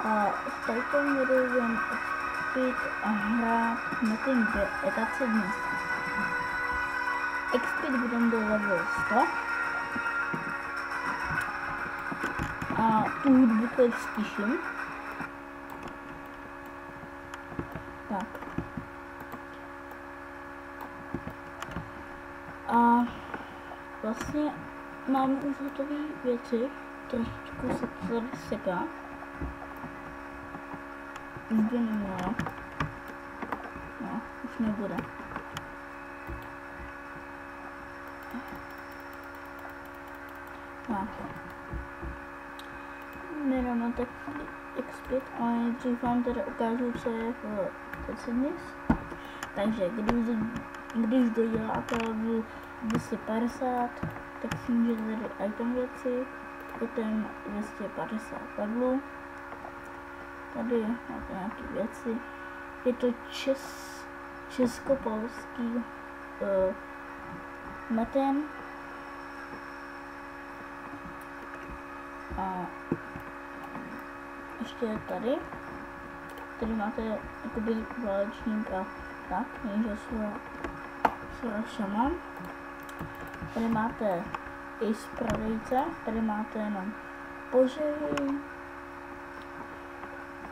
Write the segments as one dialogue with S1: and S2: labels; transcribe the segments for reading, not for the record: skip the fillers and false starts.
S1: A v této videu budeme opět hrát Metin 2 etace dnes. Expit budeme do level 100. A tu hudbu teď stiším. Tak. A vlastně máme už hotové věci. Trošičku se to tady seká. Už by nemělo. No, už nebude. Tak. Nedáme tak expit, ale nejdřív vám teda ukážu, co je v Tetris. Takže když doděláte level 250, tak si můžete tady item věci, item 250 levelů. Tady máte nějaké věci. Je to česko-polský Metin. A ještě je tady máte jakoby válečník a tak, jenže jsou šaman. Tady máte i z prodejce, tady máte jenom požehy,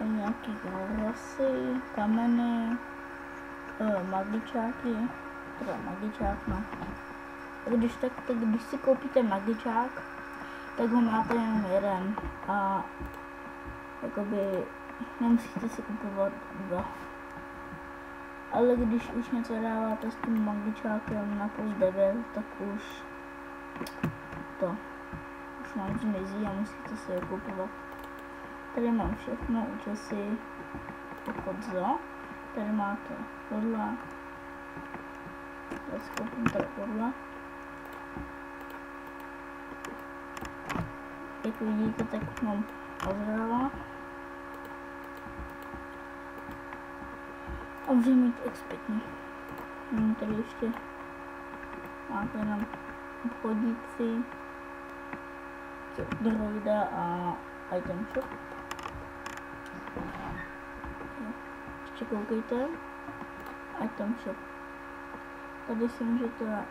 S1: nějaký rasy, kameny, magičáky, teda magičák, no. Když si koupíte magičák, tak ho máte jenom jeden a jakoby nemusíte si kupovat dva. Ale když už něco dáváte s tím magičákem na plus 9, tak už vám zmizí a musíte si je kupovat. Tady mám všechno, účesy, obchod. Tady máte tohle. Já si koupím tady tohle. Jak vidíte, tak mám Azraela. A můžeme mít expitní. Tady ještě máte jenom obchodníci, droida a item shop. Ještě koukejte. Item shop. Tady si můžete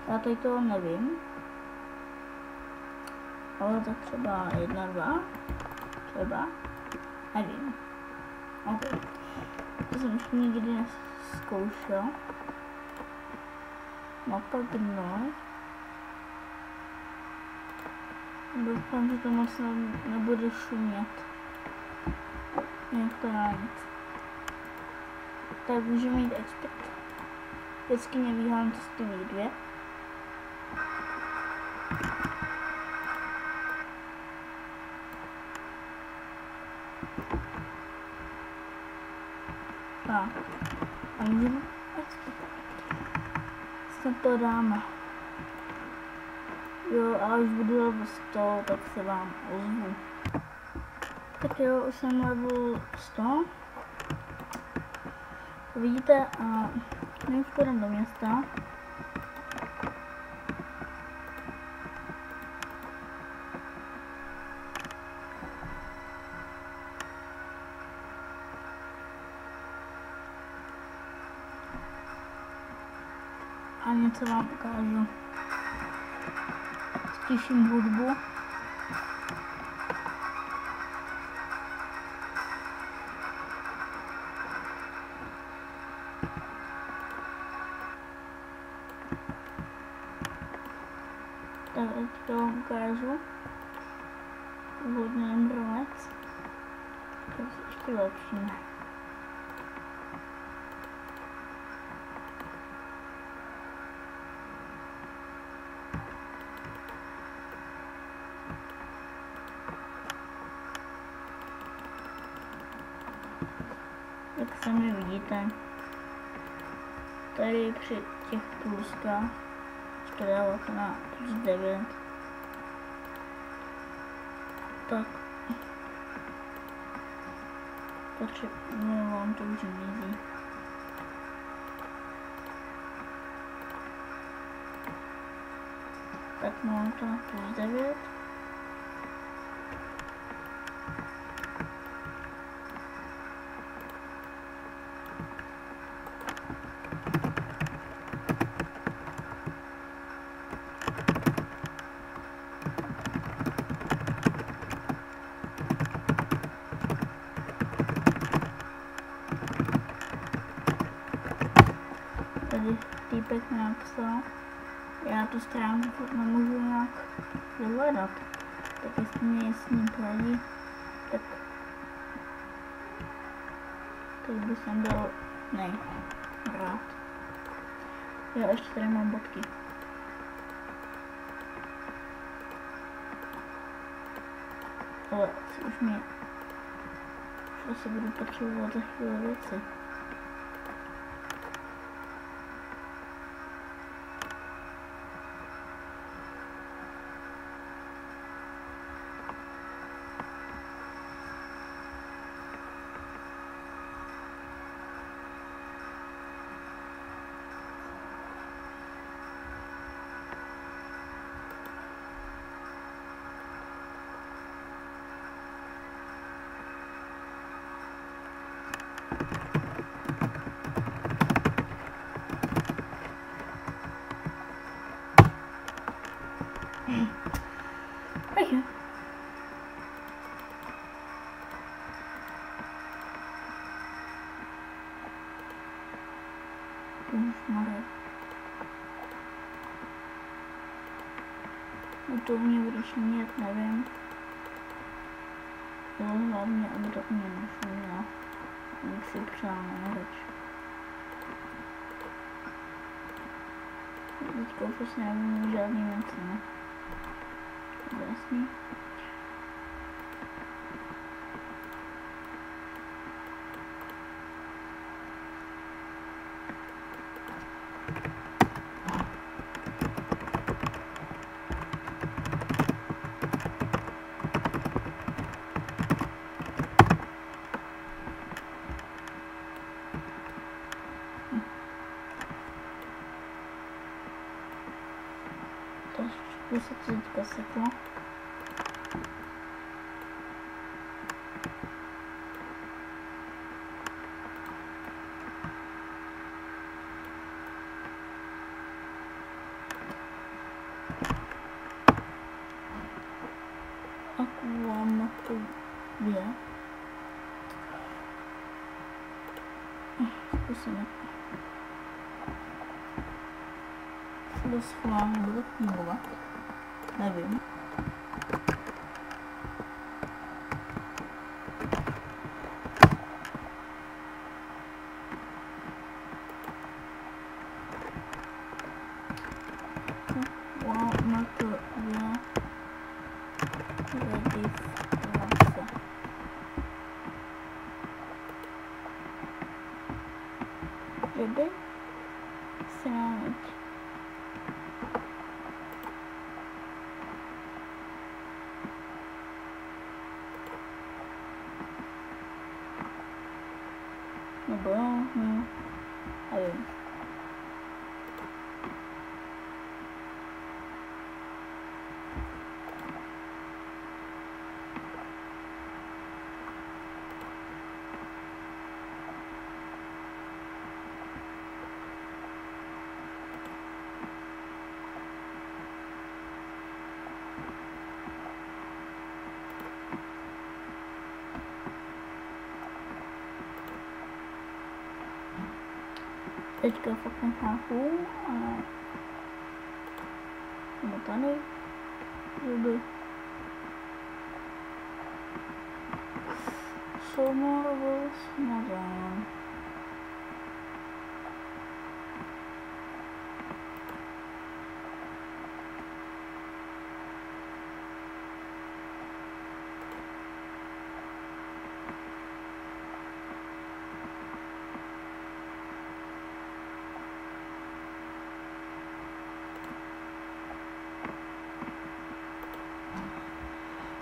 S1: já tady toho nevím. Ale tak třeba 1, 2. Třeba. Nevím. Okay. To jsem ještě nikdy neskoušel. Mapa Gnoj. Doufám, že to moc nebude šumět. Jak to dá nic. Tak můžeme jít expert. Vždycky nevíhám, co s tím dvě. Tak. A můžeme snad to dáme. Jo, a až budu level 100, tak se vám ozvu. Tak jo, už jsem level 100. Vidíte, a my už půjdeme do města. A něco vám ukážu. Stiším hudbu. Tak teď to vám ukážu. Hodně embrobec. Tak se ještě lepšíme. Jak sami vidíte, tady při těch pluskách to dáváte na plus 9, tak vám to už mizí. tak mám to na plus 9. já tu stránku fakt nemůžu nějak vyhledat. Tak jestli mě s ním poradí, tak by jsem byl rád. Jo, ještě tady mám bodky. Ale už asi budu potřebovat za chvíli věci. Okay. To mě budeš mít, nevím. Jo, hlavně, aby to mě nešlo, jak si přála řeč. Teďka už asi nevím žádný věci, ne? Jasný. Se to teďka seklo. Akvamatově. Zkusíme. Bez schválně bude fungovat. Nevím. Na to je registrace. Kdyby se nám nebo jo, nevím. Teďka fakt nechápu, ale nebo tady, kdyby somor byl smazán.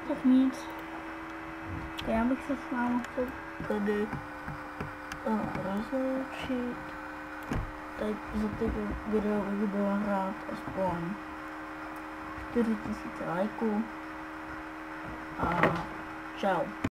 S1: Tak nic. Já bych se s vámi chtěl tady rozloučit. Teď za toto video bych byla rád aspoň 4000 lajků. A čau.